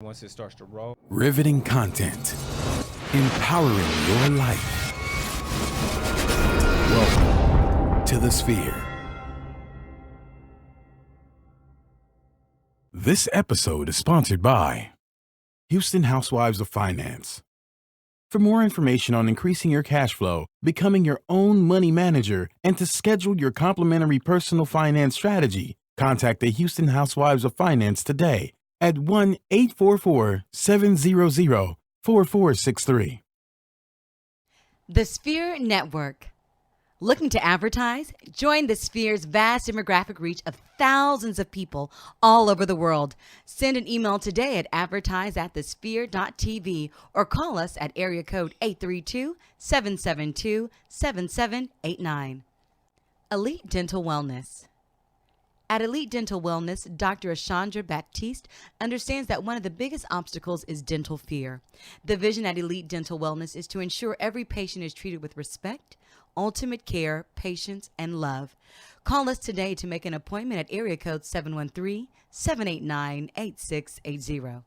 Once it starts to roll. Riveting content, empowering your life. Welcome to the Sphere. This episode is sponsored by Houston Housewives of Finance. For more information on increasing your cash flow, becoming your own money manager, and to schedule your complimentary personal finance strategy, contact the Houston Housewives of Finance today at 1-844-700-4463. The Sphere Network. Looking to advertise? Join the Sphere's vast demographic reach of thousands of people all over the world. Send an email today at advertise@thesphere.tv or call us at area code 832-772-7789. Elite Dental Wellness. At Elite Dental Wellness, Dr. Ashandra Baptiste understands that one of the biggest obstacles is dental fear. The vision at Elite Dental Wellness is to ensure every patient is treated with respect, ultimate care, patience, and love. Call us today to make an appointment at area code 713-789-8680.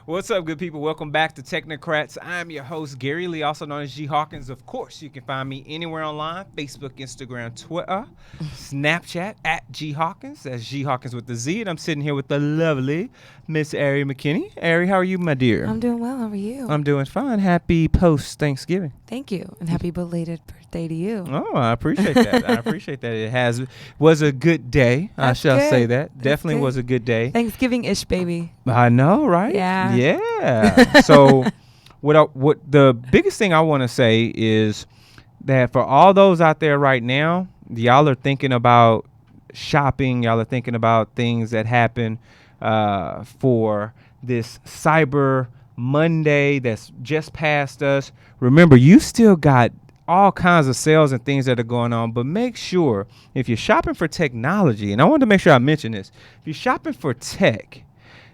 What's up, good people? Welcome back to Technocrats. I'm your host, Gary Lee, also known as G Hawkins. Of course, you can find me anywhere online, Facebook, Instagram, Twitter, Snapchat, at G Hawkins. That's G Hawkins with the Z. And I'm sitting here with the lovely Miss Ari McKinney. Ari, how are you, my dear? I'm doing well. How are you? I'm doing fine. Happy post-Thanksgiving. Thank you. And happy belated birthday to you. Oh, I appreciate that. I appreciate that. It was a good day. I shall say that. That's Definitely good. was a good day. Thanksgiving-ish, baby. I know, right? Yeah. Yeah. So what the biggest thing I want to say is that for all those out there right now, y'all are thinking about shopping. Y'all are thinking about things that happen for this Cyber Monday that's just past us. Remember, you still got all kinds of sales and things that are going on, but make sure if you're shopping for technology, and I wanted to make sure I mention this, if you're shopping for tech,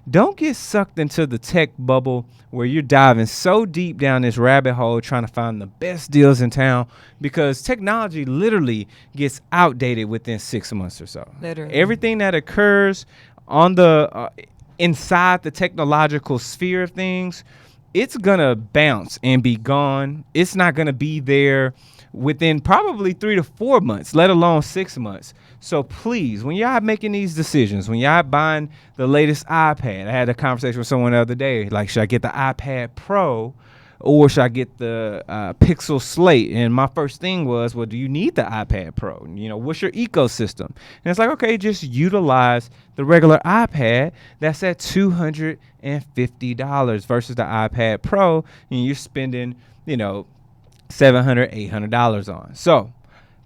don't get sucked into the tech bubble where you're diving so deep down this rabbit hole trying to find the best deals in town, because technology literally gets outdated within 6 months or so. Literally. Everything that occurs on the inside the technological sphere of things, it's gonna bounce and be gone. It's not gonna be there within probably 3 to 4 months, let alone 6 months. So please, when y'all making these decisions, when y'all buying the latest iPad, I had a conversation with someone the other day, like, should I get the iPad Pro or should I get the Pixel Slate? And my first thing was, well, do you need the iPad Pro? You know, what's your ecosystem? And it's like, okay, just utilize the regular iPad that's at $250 versus the iPad Pro, and you're spending, you know, $700, $800 on. So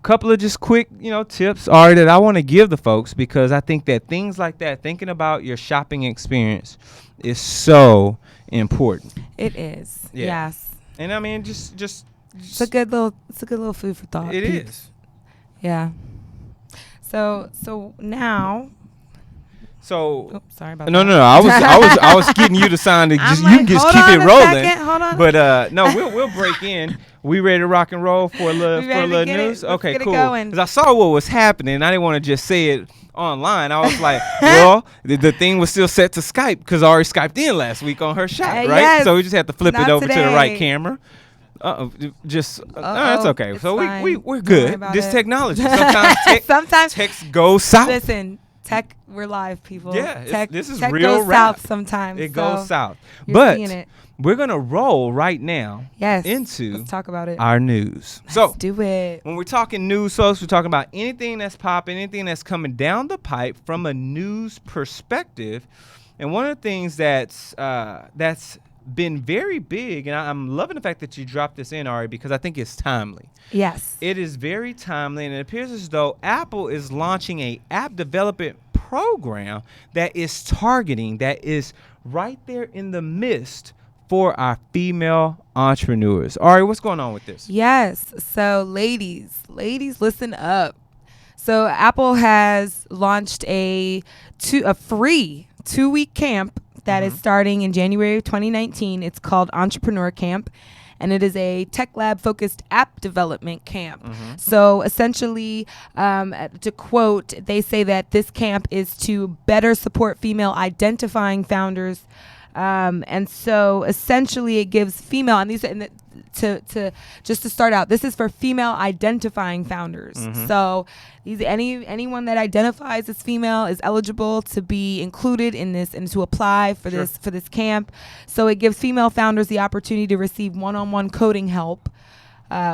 couple of just quick, tips are that I want to give the folks, because I think that things like that, thinking about your shopping experience, is so important. It is. Yeah. Yes. And I mean, just It's a good little food for thought. It is. Yeah. So now. So Sorry about no, that. no. I was getting you to sign to just, I'm you like, can just hold keep on it a rolling. second, hold on. But no, we'll break in. We ready to rock and roll for a little We ready to get news? it. Let's Okay, get it cool. going. Because I saw what was happening. I didn't want to just say it online. I was like, well, the thing was still set to Skype because I already Skyped in last week on her shot, right? Yes. So we just had to flip it Not over to the right today. camera. No, that's okay. It's So fine. we're Don't worry good. about This it. technology. Sometimes Sometimes text goes south. Listen, tech, we're live, people. Yeah, this is tech real goes rap. south sometimes. It goes south. you're But seeing it. we're going to roll right now Yes. into Let's talk about it. our news. Let's do it. When we're talking news, folks, we're talking about anything that's popping, anything that's coming down the pipe from a news perspective. And one of the things that's been very big, and I'm loving the fact that you dropped this in, Ari, because I think it's timely. Yes. It is very timely, and it appears as though Apple is launching a app development program that is targeting, that is right there in the midst for our female entrepreneurs. Ari, what's going on with this? Yes. So ladies, listen up. So Apple has launched a free 2-week camp that is starting in January of 2019. It's called Entrepreneur Camp, and it is a tech lab focused app development camp. So essentially, to quote, they say that this camp is to better support female identifying founders. And so essentially it gives female, and these, to just to start out, this is for female identifying founders. So anyone that identifies as female is eligible to be included in this and to apply for this camp. So it gives female founders the opportunity to receive one-on-one coding help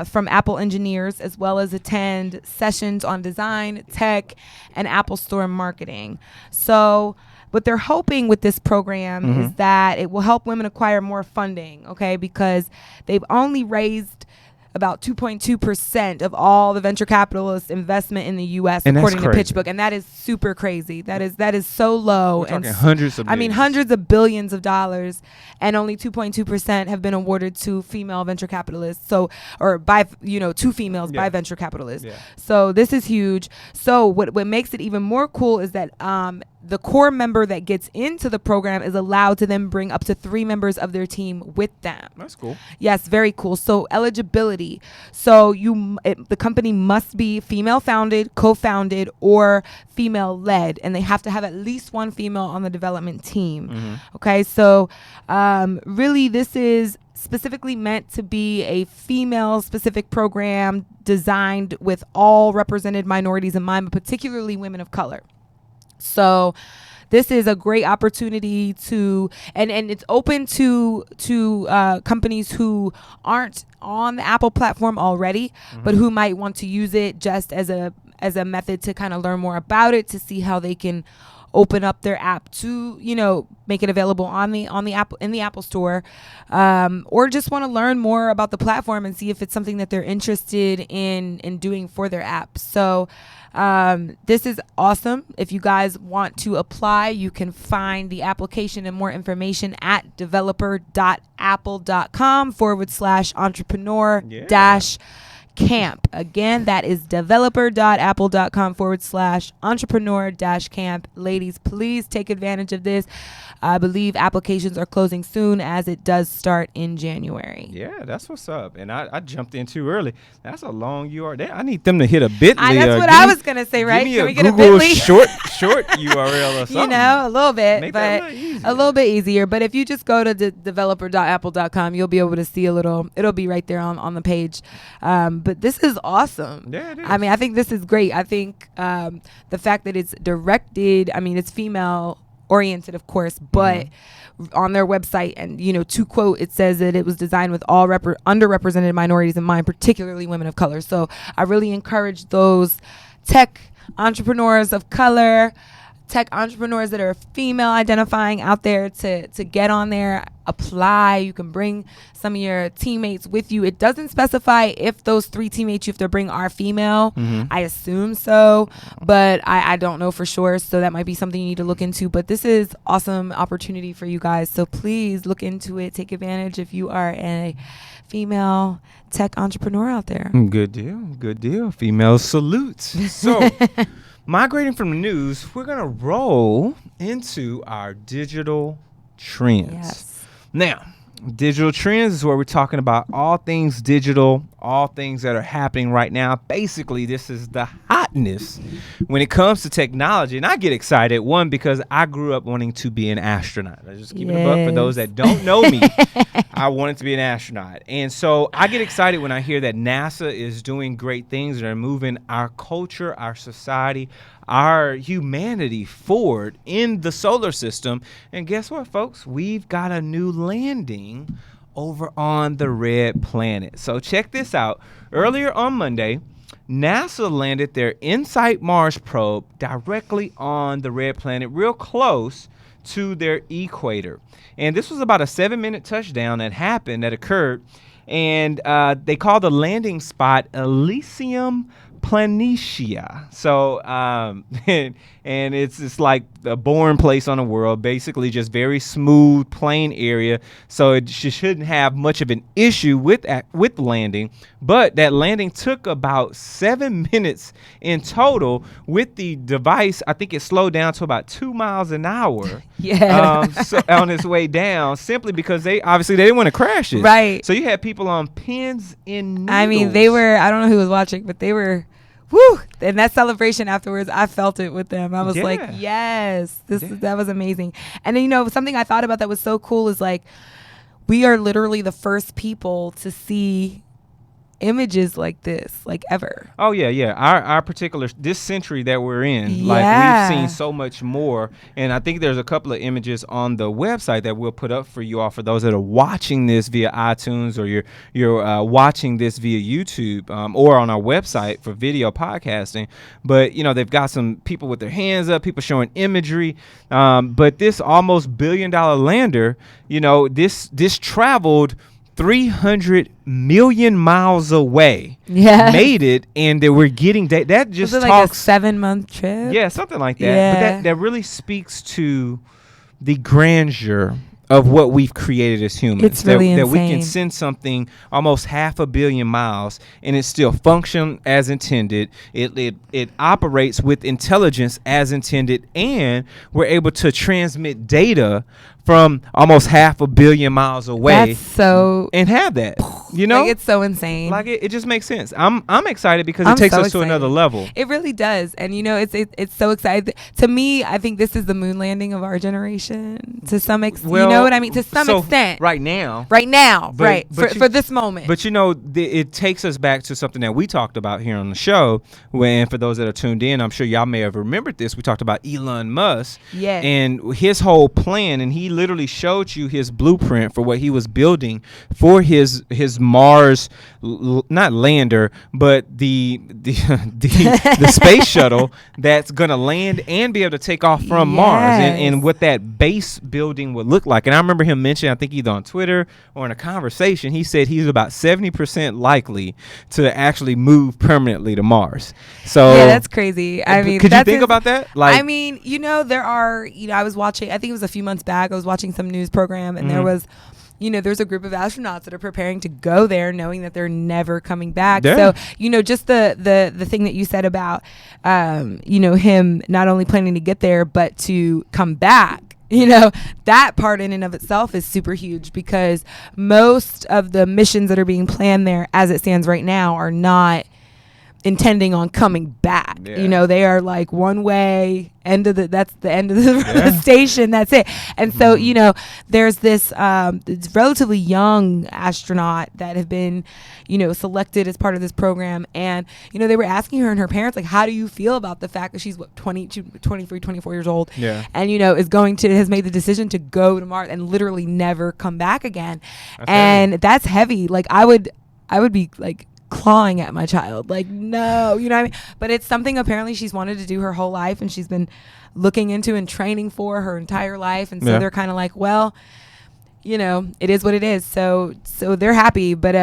from Apple engineers, as well as attend sessions on design, tech, and Apple Store marketing. So what they're hoping with this program is that it will help women acquire more funding, okay? Because they've only raised about 2.2% of all the venture capitalist investment in the U.S. And according to crazy. PitchBook, and that is super crazy. That is so low. We're talking and hundreds of billions. hundreds of billions of dollars, and only 2.2% have been awarded to female venture capitalists. So, or by to females by venture capitalists. Yeah. So this is huge. So what makes it even more cool is that the core member that gets into the program is allowed to then bring up to 3 members of their team with them. That's cool. Yes, very cool. So eligibility. So the company must be female founded, co-founded, or female led, and they have to have at least one female on the development team. Okay, so really this is specifically meant to be a female specific program designed with all represented minorities in mind, but particularly women of color. So this is a great opportunity to, and it's open to companies who aren't on the Apple platform already, but who might want to use it just as a method to kind of learn more about it, to see how they can open up their app to, make it available on the Apple, in the Apple Store, or just want to learn more about the platform and see if it's something that they're interested in doing for their app. So this is awesome. If you guys want to apply, you can find the application and more information at developer.apple.com/entrepreneur-camp. Again, that is developer.apple.com/entrepreneur-camp. Ladies, please take advantage of this. I believe applications are closing soon, as it does start in January. Yeah, that's what's up. And I jumped in too early. That's a long URL. I need them to hit a Bitly. That's what I was going to say, right? Give me Can we get Google a Bitly? short URL or something. A little bit, Make but that a little bit easier. But if you just go to developer.apple.com, you'll be able to see it'll be right there on the page. But this is awesome. Yeah, it is. I mean, I think this is great. I think the fact that it's directed, it's female oriented, of course, but on their website, and to quote, it says that it was designed with all underrepresented minorities in mind, particularly women of color. So I really encourage those tech entrepreneurs of color, tech entrepreneurs that are female identifying out there to get on there, apply. You can bring some of your teammates with you. It doesn't specify if those 3 teammates you have to bring are female. I assume so, but I don't know for sure. So that might be something you need to look into. But this is awesome opportunity for you guys. So please look into it. Take advantage if you are a female tech entrepreneur out there. Good deal. Good deal. Female salutes. So migrating from the news, we're going to roll into our digital trends. Yes. Now, digital trends is where we're talking about all things digital, all things that are happening right now. Basically, this is the hotness when it comes to technology. And I get excited, one, because I grew up wanting to be an astronaut. I just keep it a buck for those that don't know me. I wanted to be an astronaut. And so I get excited when I hear that NASA is doing great things and are moving our culture, our society, our humanity forward in the solar system. And guess what, folks? We've got a new landing over on the red planet. So check this out. Earlier on Monday, NASA landed their InSight Mars probe directly on the red planet, real close to their equator. And this was about a 7-minute touchdown that occurred. And they called the landing spot Elysium Planitia. So, and it's like a boring place on the world, basically just very smooth, plain area. So it shouldn't have much of an issue with landing. But that landing took about 7 minutes in total with the device. I think it slowed down to about 2 miles an hour. Yeah. So on its way down, simply because they didn't want to crash it. Right. So you had people on pins and needles. I mean, they were, I don't know who was watching, but they were, woo. And that celebration afterwards, I felt it with them. I was like, yes, that was amazing. And then, you know, something I thought about that was so cool is like, we are literally the first people to see images like this, like ever. Oh yeah. Our particular this century that we're in, like we've seen so much more. And I think there's a couple of images on the website that we'll put up for you all for those that are watching this via iTunes, or you're watching this via YouTube, or on our website for video podcasting. But you know, they've got some people with their hands up, people showing imagery. But this almost $1 billion lander, you know, this traveled 300 million miles away. Yeah. Made it, and they were getting that just was it talks like a 7-month trip? Yeah, something like that. Yeah. But that really speaks to the grandeur of what we've created as humans. It's really that we can insane. send something almost 500 million miles and it still function as intended. It operates with intelligence as intended, and we're able to transmit data from almost 500 million miles away. That's so, and have that, you know, like, it's so insane. like it just makes sense. I'm excited because I'm it takes so us excited. to another level. It really does. And you know, it's so exciting to me. I think this is the moon landing of our generation to some extent. You know what I mean? To some extent. Right now. But for this moment. But you know, it takes us back to something that we talked about here on the show. When, for those that are tuned in, I'm sure y'all may have remembered this. We talked about Elon Musk. Yes. And his whole plan, and he literally showed you his blueprint for what he was building for his Mars, not lander, but the space shuttle that's gonna land and be able to take off from Mars, and what that base building would look like. And I remember him mentioning, I think either on Twitter or in a conversation, he said he's about 70% likely to actually move permanently to Mars. So yeah, that's crazy. I mean, could you think about that? Like, I mean, you know, there are, you know, I was watching, I think it was a few months back, I was watching some news program, and there was, you know, there's a group of astronauts that are preparing to go there knowing that they're never coming back. So, you know, just the thing that you said about, you know, him not only planning to get there, but to come back, you know, that part in and of itself is super huge, because most of the missions that are being planned there as it stands right now are not intending on coming back. You know, they are like one way, that's the end of the station, that's it. And so, you know, there's this relatively young astronaut that have been, you know, selected as part of this program, and you know, they were asking her and her parents, like, how do you feel about the fact that she's 23, 24 years old, and you know, has made the decision to go to Mars and literally never come back again. That's heavy. Like, I would be like clawing at my child, like, no, you know what I mean? But it's something apparently she's wanted to do her whole life, and she's been looking into and training for her entire life. And so they're kind of like, well, you know, it is what it is. So they're happy, but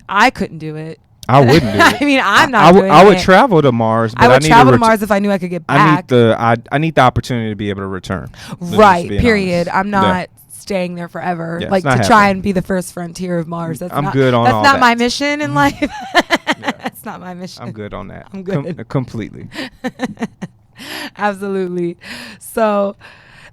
I couldn't do it. I wouldn't do it. I mean, I'm not doing it. I would travel to Mars, but I would travel to Mars if I knew I could get back. I need the opportunity to be able to return. Right, period. Honest. I'm not staying there forever, like to try and be the first frontier of Mars. That's good on all that's not that. my mission in life. That's not my mission. I'm good on that. I'm good. Completely. Absolutely. So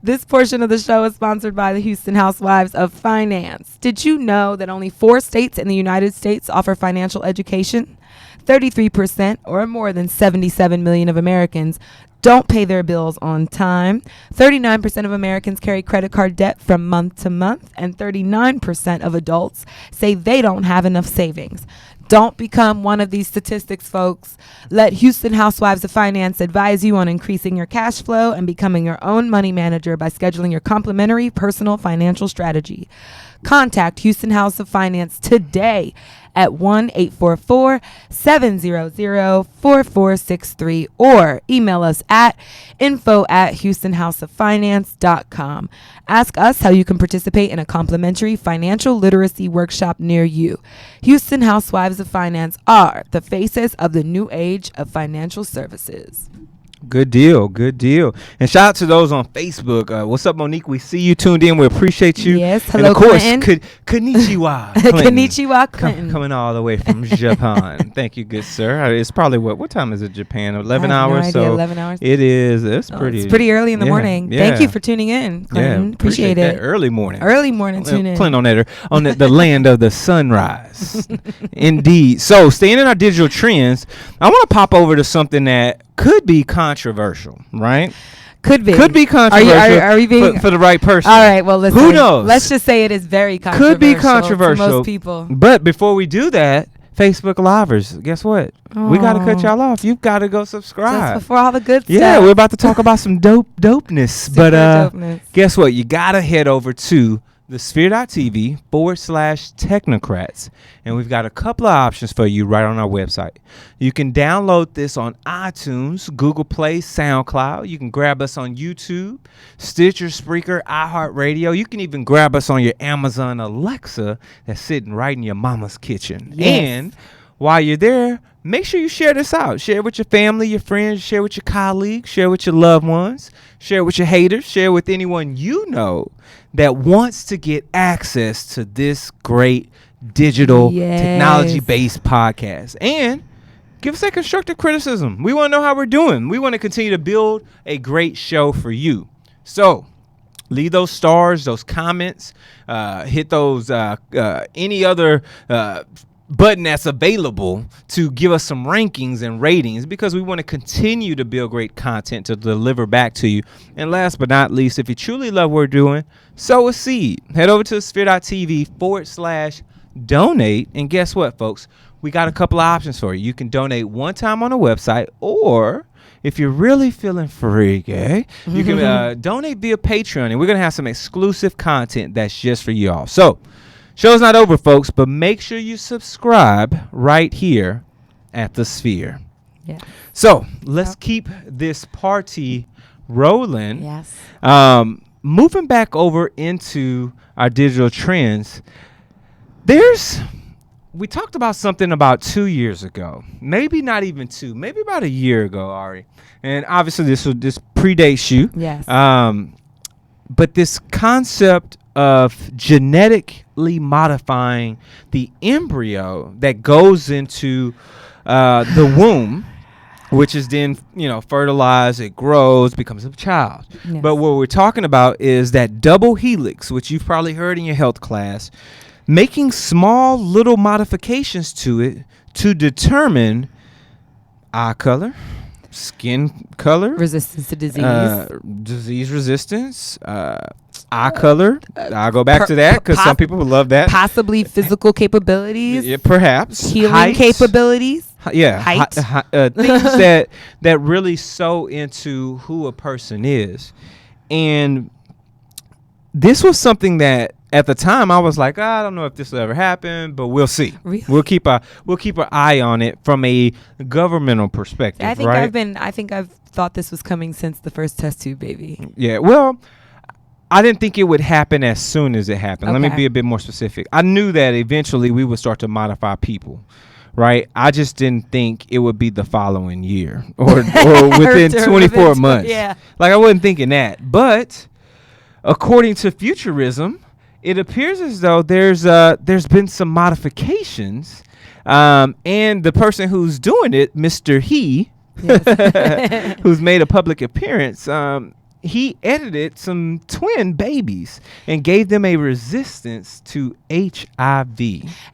this portion of the show is sponsored by the Houston Housewives of Finance. Did you know that only 4 states in the United States offer financial education? 33%, or more than 77 million of Americans, don't pay their bills on time. 39% of Americans carry credit card debt from month to month, and 39% of adults say they don't have enough savings. Don't become one of these statistics, folks. Let Houston Housewives of Finance advise you on increasing your cash flow and becoming your own money manager by scheduling your complimentary personal financial strategy. Contact Houston House of Finance today at 1-844-700-4463 or email us at info@HoustonHouseOfFinance.com. Ask us how you can participate in a complimentary financial literacy workshop near you. Houston Housewives of Finance are the faces of the new age of financial services. Good deal. Good deal. And shout out to those on Facebook. What's up, Monique? We see you tuned in. We appreciate you. Yes. And Hello, of course, Clinton. Konnichiwa. Clinton. Konnichiwa, Clinton. Coming all the way from Japan. Thank you, good sir. It's probably what time is it, Japan? 11 I have hours. no idea, So 11 hours. it is. It's It's pretty early in the morning. Yeah. Thank you for tuning in, Clinton. Yeah, appreciate it. that early morning. Early morning tune in. Clinton on the land of the sunrise. Indeed. So staying in our digital trends, I want to pop over to something that could be controversial, right? Could be controversial. Are we being for the right person? All right, well, listen. Who knows? Let's just say it is very controversial. Could be controversial to most people. But before we do that, Facebook Livers, guess what? We got to cut y'all off. You've got to go subscribe. Just before all the good stuff. Yeah, we're about to talk about some dopeness. Super dopeness. Guess what? You got to head over to thesphere.tv/Technocrats. And we've got a couple of options for you right on our website. You can download this on iTunes, Google Play, SoundCloud. You can grab us on YouTube, Stitcher, Spreaker, iHeartRadio. You can even grab us on your Amazon Alexa that's sitting right in your mama's kitchen. Yes. And while you're there, make sure you share this out. Share it with your family, your friends, share with your colleagues, share with your loved ones, share with your haters, share with anyone you know that wants to get access to this great digital technology-based podcast. And give us a constructive criticism. We want to know how we're doing. We want to continue to build a great show for you. So leave those stars, those comments, hit those any other button that's available to give us some rankings and ratings, because we want to continue to build great content to deliver back to you. And last but not least, if you truly love what we're doing, sow a seed. Head over to sphere.tv/donate. And guess what, folks? We got a couple of options for you. You can donate one time on the website, or if you're really feeling freaky, you can donate via Patreon. And we're going to have some exclusive content that's just for you all. So show's not over, folks, but make sure you subscribe right here at the Sphere. Yeah. So let's keep this party rolling. Yes. Moving back over into our digital trends, we talked about something about 2 years ago, maybe not even two, maybe about a year ago, Ari. And obviously this predates you. Yes. But this concept of genetically modifying the embryo that goes into the womb, which is then, fertilized, it grows, becomes a child. Yes. But what we're talking about is that double helix, which you've probably heard in your health class, making small little modifications to it to determine eye color, skin color, Resistance to disease. disease resistance, eye color. I'll go back to that because some people would love that. Possibly physical capabilities. Yeah, perhaps Healing height. capabilities. Yeah, Height. things that really sew into who a person is. And this was something that at the time I was like, I don't know if this will ever happen, but we'll see. Really? We'll keep our eye on it from a governmental perspective. I think right? I've thought this was coming since the first test tube baby. Yeah. Well, I didn't think it would happen as soon as it happened. Let me Okay. be a bit more specific. I knew that eventually we would start to modify people. Right, I just didn't think it would be the following year or within 24 months. Yeah, like I wasn't thinking that. But according to futurism, it appears as though there's been some modifications, and the person who's doing it, Mr. He, yes. who's made a public appearance, he edited some twin babies and gave them a resistance to HIV.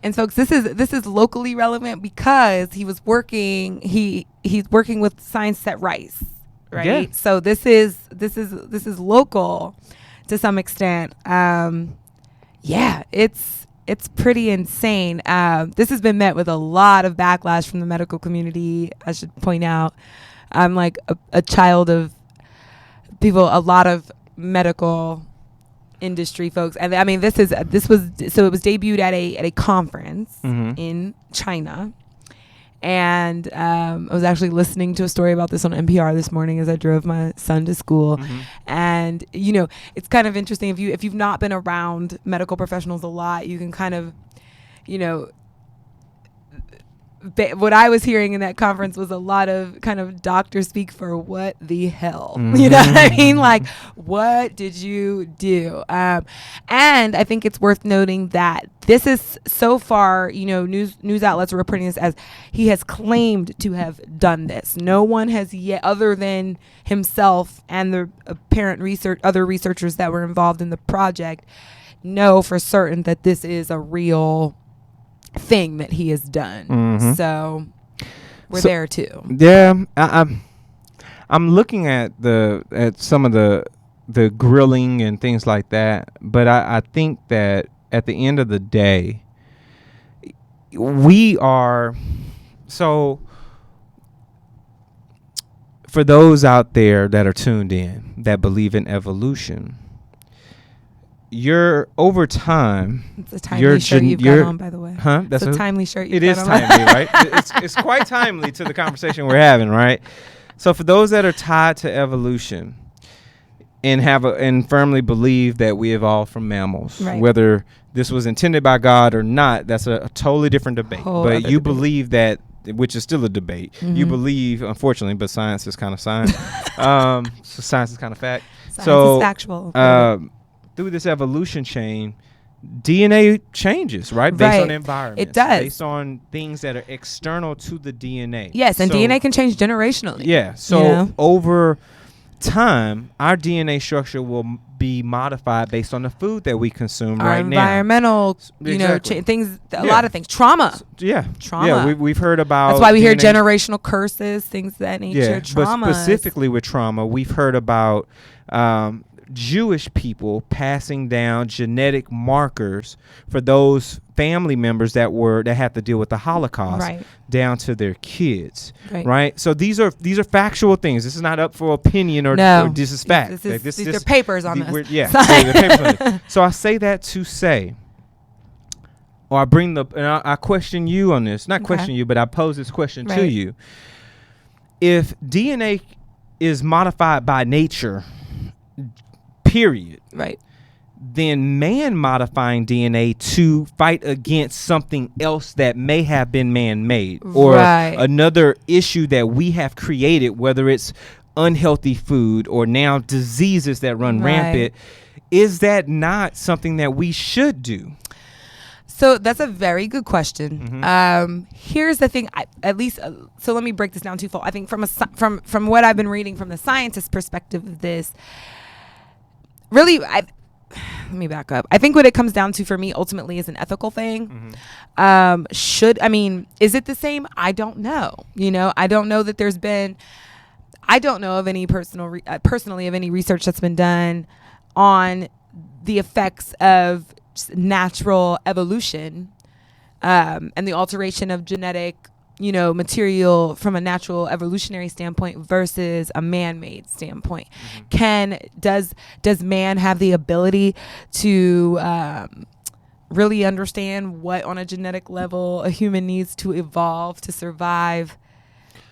And folks, this is locally relevant because he was working. He's working with Science Set Rice, right? Yeah. So this is local to some extent. Yeah, it's pretty insane. This has been met with a lot of backlash from the medical community. I should point out, I'm like a child of people, a lot of medical industry folks, and I mean this was so it was debuted at a conference in China. And I was actually listening to a story about this on NPR this morning as I drove my son to school. And it's kind of interesting if you've not been around medical professionals a lot, you can kind of what I was hearing in that conference was a lot of kind of doctor speak for what the hell, you know what I mean? Like, what did you do? And I think it's worth noting that this is so far, news outlets are reporting this as he has claimed to have done this. No one has yet, other than himself and the apparent other researchers that were involved in the project, know for certain that this is a real thing that he has done. So we're there too. Yeah, I'm looking at some of the grilling and things like that, but I think that at the end of the day, we are so. For those out there that are tuned in that believe in evolution, you're over time. It's a timely shirt you've got on, by the way. Huh? That's a timely shirt you've got on. It is timely, right? It's quite timely to the conversation we're having, right? So for those that are tied to evolution and firmly believe that we evolved from mammals, whether this was intended by God or not, that's a totally different debate. But you believe that, which is still a debate. You believe, unfortunately, but science is kind of science. So science is kind of fact. Science is factual. Through this evolution chain, DNA changes, right? Based on environment. It does. Based on things that are external to the DNA. Yes, and DNA can change generationally. Yeah. So over time, our DNA structure will be modified based on the food that we consume right now. Our environmental, things, a lot of things. Trauma. Trauma. Yeah, we've heard about. That's why we hear generational curses, things of that nature. Yeah, trauma. But specifically with trauma, we've heard about Jewish people passing down genetic markers for those family members that had to deal with the Holocaust down to their kids, right? So these are factual things. This is not up for opinion or this is fact. These are papers on this. So I say that to say, or I bring I question you on this. Not question you, but I pose this question to you. If DNA is modified by nature, period. Then man modifying DNA to fight against something else that may have been man-made or another issue that we have created, whether it's unhealthy food or now diseases that run rampant, is that not something that we should do? So that's a very good question. Here's the thing, so let me break this down twofold. I think from what I've been reading from the scientist perspective of this, really, let me back up. I think what it comes down to for me ultimately is an ethical thing. Is it the same? I don't know. I don't know that I don't know of any personally of any research that's been done on the effects of natural evolution and the alteration of genetic material from a natural evolutionary standpoint versus a man-made standpoint. Does man have the ability to really understand what on a genetic level a human needs to evolve to survive?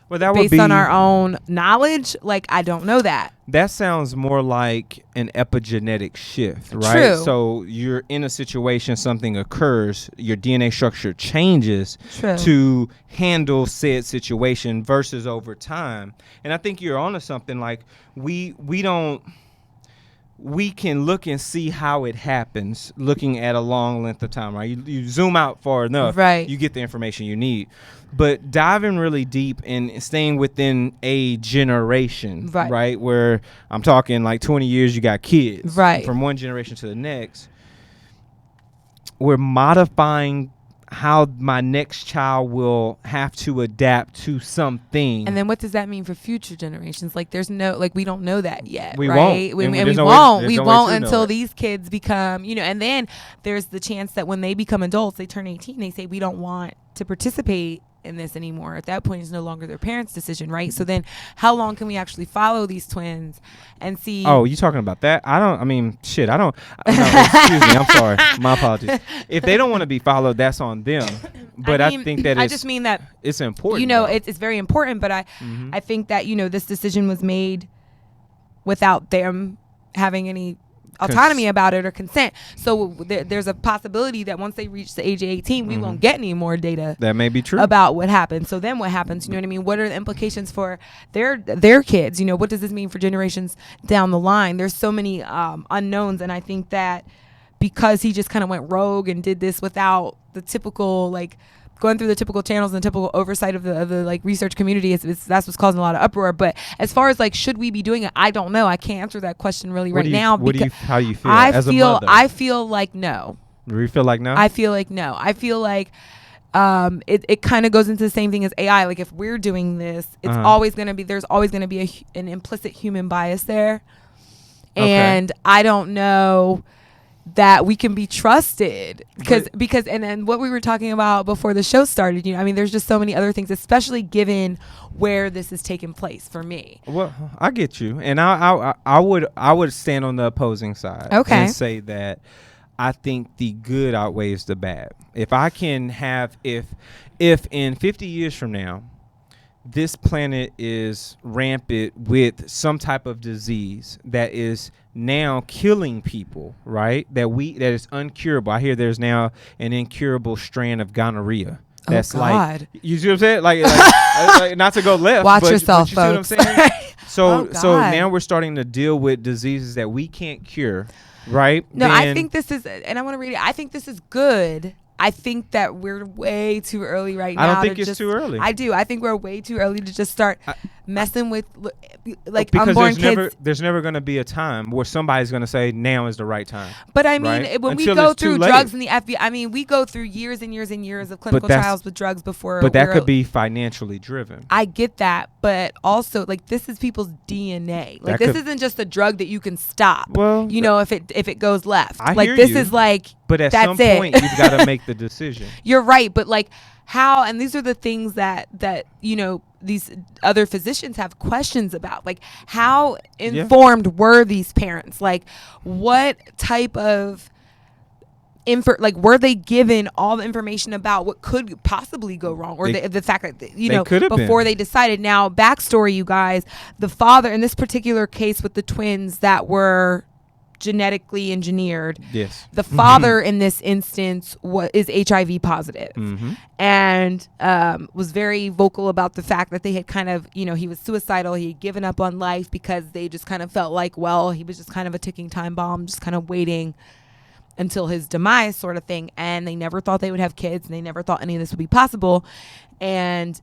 Well, that based on our own knowledge, I don't know that. That sounds more like an epigenetic shift, right? True. So you're in a situation, something occurs, your DNA structure changes to handle said situation versus over time. And I think you're onto something. We can look and see how it happens looking at a long length of time, right? You zoom out far enough, you get the information you need. But diving really deep and staying within a generation, right? Where I'm talking 20 years, you got kids. From one generation to the next. We're modifying how my next child will have to adapt to something. And then what does that mean for future generations? There's no, we don't know that yet. We right? won't. We won't until these kids become, and then there's the chance that when they become adults, they turn 18, they say, we don't want to participate in this anymore. At that point, it's no longer their parents' decision, right? So then how long can we actually follow these twins and see? Oh, you talking about that? I mean, shit, I don't. No, excuse me. I'm sorry. My apologies. If they don't want to be followed, that's on them. But I think that I just mean that it's important. You know, it's very important, but I think that, you know, this decision was made without them having any autonomy about it or consent. So there's a possibility that once they reach the age of 18, we won't get any more data. That may be true. About what happens. So then what happens? You know what I mean? What are the implications for their kids? You know, what does this mean for generations down the line? There's so many unknowns, and I think that because he just kind of went rogue and did this without the typical, like, going through the typical channels and typical oversight of the like research community, that's what's causing a lot of uproar. But as far as like, should we be doing it? I don't know. I can't answer that question really now. How do you feel? I feel like no. Do you feel like no? I feel like no. I feel like it kind of goes into the same thing as AI. Like, if we're doing this, it's always going to be, there's always going to be an implicit human bias there. And I don't know that we can be trusted because and then what we were talking about before the show started, you know, I mean, there's just so many other things, especially given where this is taking place for me. Well, I get you, and I would stand on the opposing side and say that I think the good outweighs the bad. If I can have, if in 50 years from now, this planet is rampant with some type of disease that is now killing people, right? That is uncurable. I hear there's now an incurable strand of gonorrhea. That's like, you see what I'm saying? Like not to go left. Watch yourself, but you folks. See what I'm saying? So now we're starting to deal with diseases that we can't cure, right? No, I think this is, and I want to read it. I think this is good. I think that we're way too early right now. I don't think it's too early. I do. I think we're way too early to just start messing with like because unborn kids. There's never going to be a time where somebody's going to say now is the right time. But I mean, right? when Until we go through late. drugs in the FBI, I mean, we go through years and years and years of clinical trials with drugs before. But that could be financially driven. I get that, but also like this is people's DNA. Like this isn't just a drug that you can stop. Well, you know, if it goes left, like this is like. But at some point, you've got to make the decision. You're right, but like how, and these are the things that you know these other physicians have questions about, like how informed were these parents? Like what type of like were they given all the information about what could possibly go wrong, or the fact that you know before they decided? Now, backstory, you guys, the father in this particular case with the twins that were genetically engineered. Yes. The father in this instance is HIV positive, and was very vocal about the fact that they had kind of, you know, he was suicidal. He had given up on life because they just kind of felt like, well, he was just kind of a ticking time bomb, just kind of waiting until his demise sort of thing. And they never thought they would have kids, and they never thought any of this would be possible. And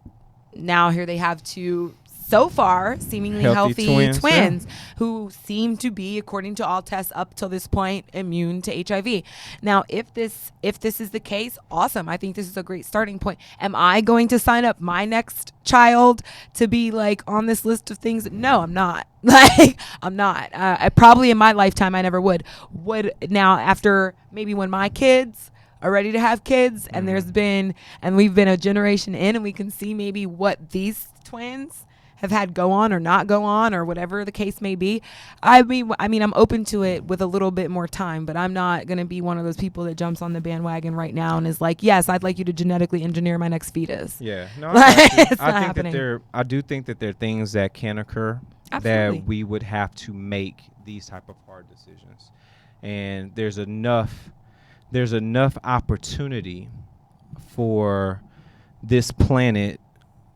now here they have two, so far, seemingly healthy twins who seem to be, according to all tests up till this point, immune to HIV. Now, if this is the case, awesome. I think this is a great starting point. Am I going to sign up my next child to be like on this list of things? No, I'm not. Like, I'm not. I probably in my lifetime, I never would. Now, after maybe when my kids are ready to have kids, and we've been a generation in, and we can see maybe what these twins have had go on or not go on, or whatever the case may be. I mean, I'm open to it with a little bit more time, but I'm not going to be one of those people that jumps on the bandwagon right now and is like, yes, I'd like you to genetically engineer my next fetus. Yeah. No, I do think that there are things that can occur. Absolutely. That we would have to make these type of hard decisions. And there's enough opportunity for this planet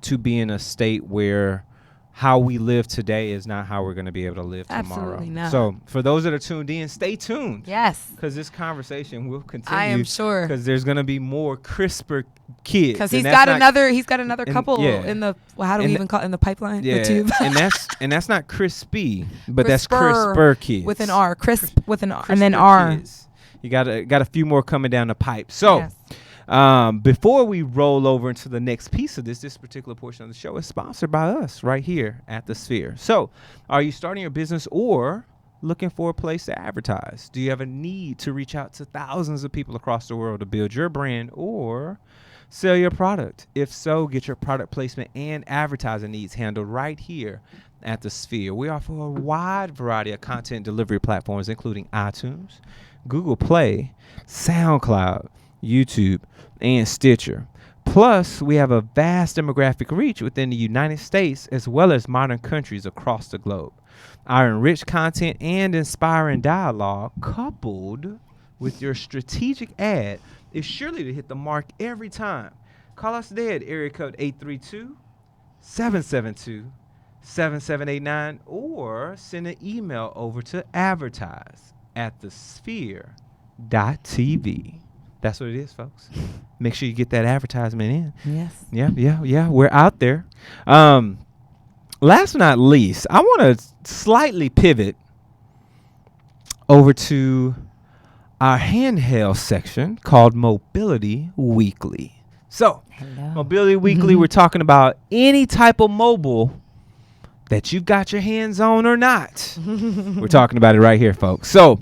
to be in a state where how we live today is not how we're going to be able to live tomorrow. Absolutely not. So for those that are tuned in, stay tuned. Yes. Because this conversation will continue. I am sure. Because there's going to be more CRISPR kids. Because he's got another couple in the, how do we even call it, in the pipeline? Yeah. The tube. and that's not crispy, but that's CRISPR kids. With an R. Crisp with an R. CRISPR And then R. Kids. You got a few more coming down the pipe. So. Yes. Before we roll over into the next piece of this particular portion of the show is sponsored by us right here at The Sphere. So, are you starting your business or looking for a place to advertise? Do you have a need to reach out to thousands of people across the world to build your brand or sell your product? If so, get your product placement and advertising needs handled right here at the Sphere. We offer a wide variety of content delivery platforms, including iTunes, Google Play, SoundCloud, YouTube, and Stitcher. Plus, we have a vast demographic reach within the United States as well as modern countries across the globe. Our enriched content and inspiring dialogue, coupled with your strategic ad, is surely to hit the mark every time. Call us today at area code 832-772-7789 or send an email over to advertise@thesphere.tv. That's what it is, folks. Make sure you get that advertisement in. Yes. Yeah. We're out there. Last but not least, I want to slightly pivot over to our handheld section called Mobility Weekly. So, Hello. Mobility Weekly, we're talking about any type of mobile that you've got your hands on or not. We're talking about it right here, folks. So,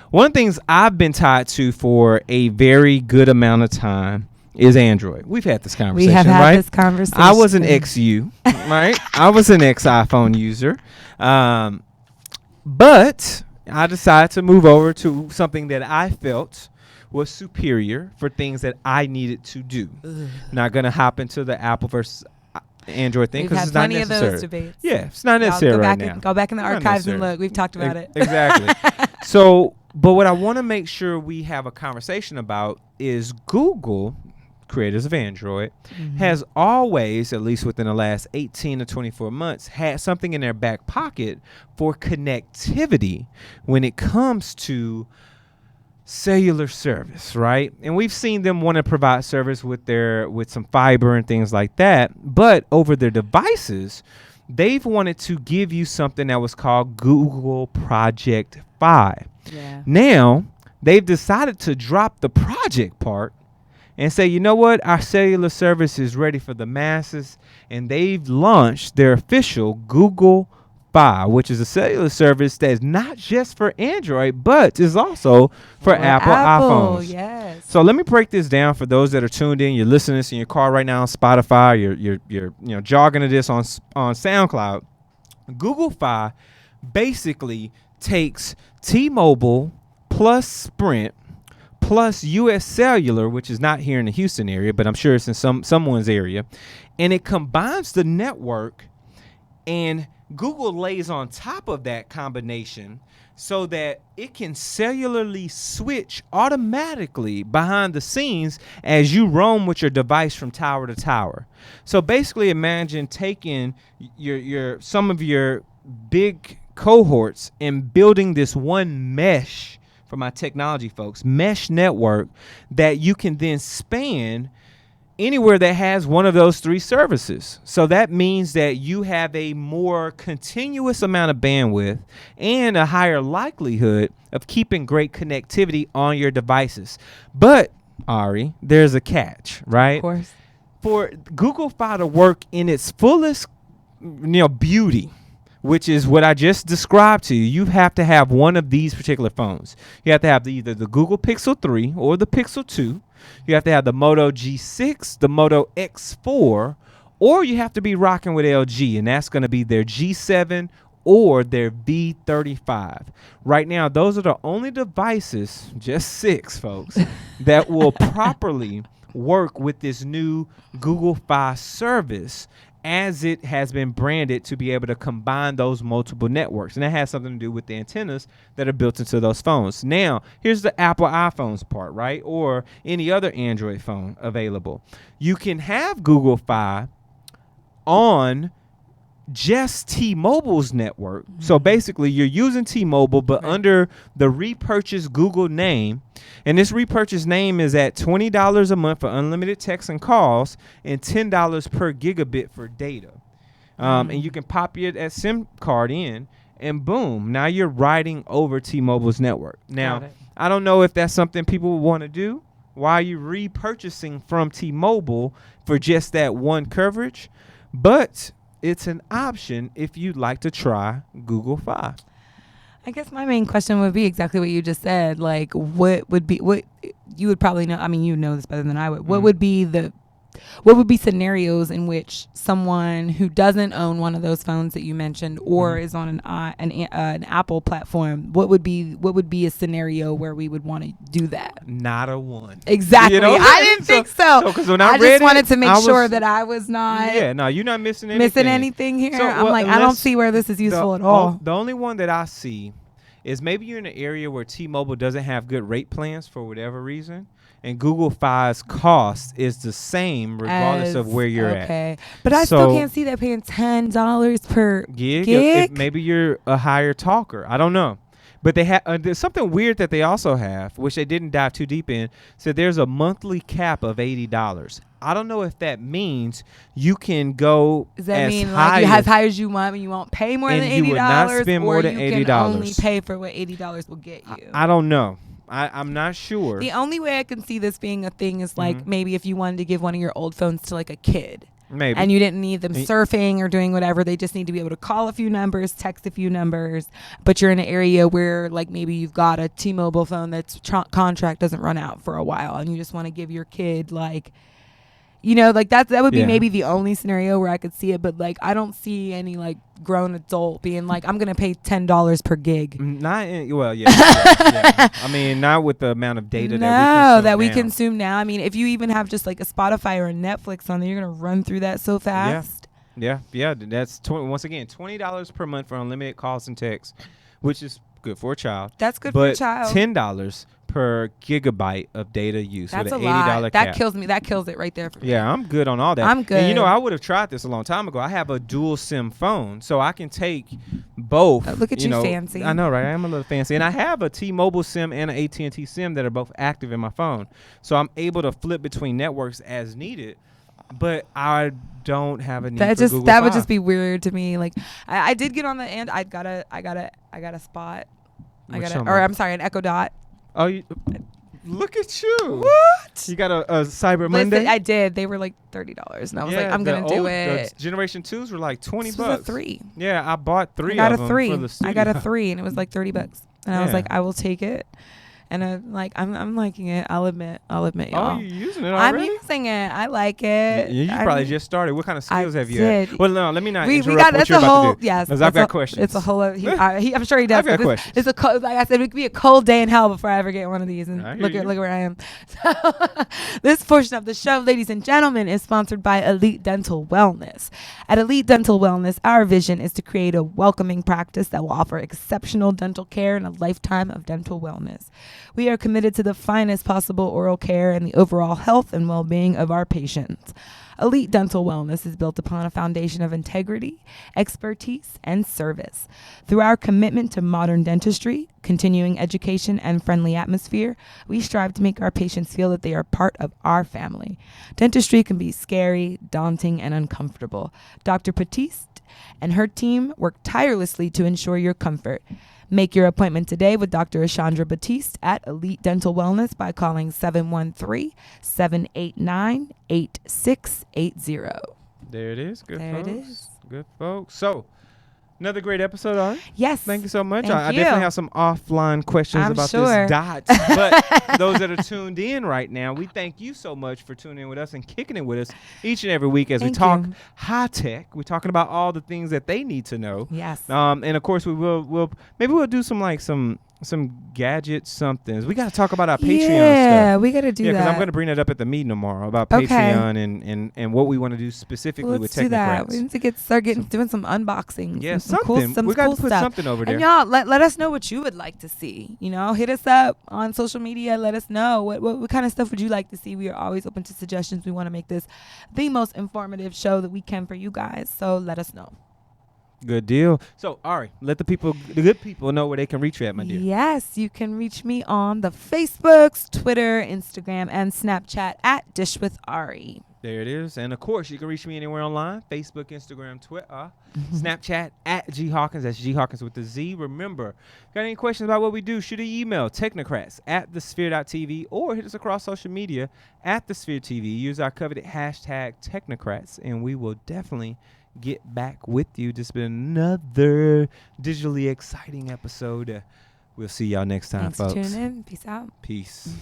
one of the things I've been tied to for a very good amount of time is Android. We've had this conversation, We have had right? this conversation. I was an XU, right? I was an ex-iPhone user. But I decided to move over to something that I felt was superior for things that I needed to do. Not going to hop into the Apple versus Android thing We've because had it's not plenty necessary. of those debates. Yeah, it's not Y'all necessary go right back now. and go back in the Not archives and necessary. look. We've talked about it. Exactly. So, but what I want to make sure we have a conversation about is Google, creators of Android, has always, at least within the last 18 to 24 months, had something in their back pocket for connectivity when it comes to cellular service, right? And we've seen them want to provide service with some fiber and things like that, but over their devices, they've wanted to give you something that was called Google Project Fi. Yeah. Now, they've decided to drop the project part and say, you know what, our cellular service is ready for the masses, and they've launched their official Google Fi, which is a cellular service that's not just for Android, but is also for Apple iPhones. Yes. So let me break this down for those that are tuned in. You're listening to this in your car right now on Spotify. You're jogging to this on SoundCloud. Google Fi basically takes T-Mobile plus Sprint plus U.S. Cellular, which is not here in the Houston area, but I'm sure it's in someone's area, and it combines the network, and Google lays on top of that combination so that it can cellularly switch automatically behind the scenes as you roam with your device from tower to tower. So basically imagine taking some of your big cohorts and building this one mesh, for my technology folks, mesh network that you can then span anywhere that has one of those three services. So that means that you have a more continuous amount of bandwidth and a higher likelihood of keeping great connectivity on your devices. But, Ari, there's a catch, right? Of course. For Google Fi to work in its fullest, beauty, which is what I just described to you, you have to have one of these particular phones. You have to have either the Google Pixel 3 or the Pixel 2. You have to have the Moto G6, the Moto X4, or you have to be rocking with LG, and that's going to be their G7 or their V35. Right now, those are the only devices, just 6, folks, that will properly work with this new Google Fi service as it has been branded to be able to combine those multiple networks. And that has something to do with the antennas that are built into those phones. Now, here's the Apple iPhones part, right? Or any other Android phone available. You can have Google Fi on just T-Mobile's network. So basically, you're using T-Mobile, but under the repurchased Google name. And this repurchased name is at $20 a month for unlimited text and calls and $10 per gigabit for data. And you can pop your SIM card in, and boom, now you're riding over T-Mobile's network. Now, I don't know if that's something people would want to do. Why are you repurchasing from T-Mobile for just that one coverage? But it's an option if you'd like to try Google Fi. I guess my main question would be exactly what you just said. Like, what you would probably know. I mean, you know this better than I would. What would be the scenarios in which someone who doesn't own one of those phones that you mentioned or is on an Apple platform, what would be a scenario where we would want to do that? Not a one. Exactly. You know? I didn't think so. Because when I read just wanted it, to make sure that I was not Yeah, no, you're not missing anything. here. So, I'm like, I don't see where this is useful at all. The only one that I see is maybe you're in an area where T-Mobile doesn't have good rate plans for whatever reason, and Google Fi's cost is the same regardless of where you're at. Okay, but I still can't see that paying $10 per gig. If maybe you're a higher talker. I don't know. But they have there's something weird that they also have, which they didn't dive too deep in. So there's a monthly cap of $80. I don't know if that means you can go. Does that mean like you as high as you want, and you won't pay more than $80? You would not spend more than $80. You can only pay for what $80 will get you. I don't know. I'm not sure. The only way I can see this being a thing is like maybe if you wanted to give one of your old phones to like a kid. Maybe. And you didn't need them surfing or doing whatever. They just need to be able to call a few numbers, text a few numbers. But you're in an area where like maybe you've got a T-Mobile phone that's contract doesn't run out for a while, and you just want to give your kid like, you know, like that would be maybe the only scenario where I could see it. But like I don't see any like grown adult being like, I'm gonna pay $10 per gig. I mean, not with the amount of data that we consume now. I mean, if you even have just like a Spotify or a Netflix on there, you're gonna run through that so fast. Yeah. That's once again $20 per month for unlimited calls and texts, which is good for a child. That's good for a child. $10 per gigabyte of data use. That's with an a lot. $80 That cap. kills me. That kills it right there for me. Yeah, I'm good on all that. I'm good. And you know, I would have tried this a long time ago. I have a dual SIM phone, so I can take both. Look at you know, fancy. I know, right? I am a little fancy. And I have a T-Mobile SIM and an AT&T SIM that are both active in my phone. So I'm able to flip between networks as needed. But I don't have a need for Google that Fi. would just be weird to me. Like I did get on the end. I got a spot. I'm sorry, an Echo Dot. Oh, look at you. What? You got a Cyber Monday? I did. They were like $30. And I was like, I'm going to do it. Generation 2s were like $20. This was a 3. Yeah, I bought 3 I got of a them 3. for the studio. I got a 3 and it was like $30. And I was like, I will take it. And I'm liking it. I'll admit, y'all. Oh, you're using it already? I'm using it. I like it. You probably just started. What kind of skills have you had? Well, no, let me not interrupt we got, what you're about to do. Yes. Because I've got questions. It's a whole. I'm sure he does. I've got questions. It's a cold. Like I said, it could be a cold day in hell before I ever get one of these. And look where I am. So, this portion of the show, ladies and gentlemen, is sponsored by Elite Dental Wellness. At Elite Dental Wellness, our vision is to create a welcoming practice that will offer exceptional dental care and a lifetime of dental wellness. We are committed to the finest possible oral care and the overall health and well-being of our patients. Elite Dental Wellness is built upon a foundation of integrity, expertise, and service. Through our commitment to modern dentistry, continuing education, and friendly atmosphere, we strive to make our patients feel that they are part of our family. Dentistry can be scary, daunting, and uncomfortable. Dr. Batiste and her team work tirelessly to ensure your comfort. Make your appointment today with Dr. Ashandra Batiste at Elite Dental Wellness by calling 713-789-8680. There it is. Good there folks. It is. Good folks. So, another great episode, Ari. Yes. Thank you so much. I definitely have some offline questions about this dot. But those that are tuned in right now, we thank you so much for tuning in with us and kicking it with us each and every week as we talk high tech. We're talking about all the things that they need to know. Yes. And of course we'll do some gadget somethings. We got to talk about our Patreon stuff. Yeah, we got to do that. Yeah, because I'm going to bring that up at the meeting tomorrow about Patreon and what we want to do specifically with Technocrats. That. We need to doing some unboxings. Yeah, some cool we got cool to put stuff. something over there. And y'all, let us know what you would like to see. You know, hit us up on social media. Let us know what kind of stuff would you like to see. We are always open to suggestions. We want to make this the most informative show that we can for you guys. So let us know. Good deal. So, Ari, let the good people know where they can reach you at, my dear. Yes, you can reach me on the Facebooks, Twitter, Instagram, and Snapchat at Dish with Ari. There it is. And, of course, you can reach me anywhere online, Facebook, Instagram, Twitter, Snapchat, at G Hawkins. That's G Hawkins with the Z. Remember, got any questions about what we do, shoot an email, Technocrats at thesphere.tv, or hit us across social media at thesphere.tv. Use our coveted hashtag Technocrats, and we will definitely get back with you. This has been another digitally exciting episode. We'll see y'all next time, Thanks folks. for tuning in. Peace out. Peace.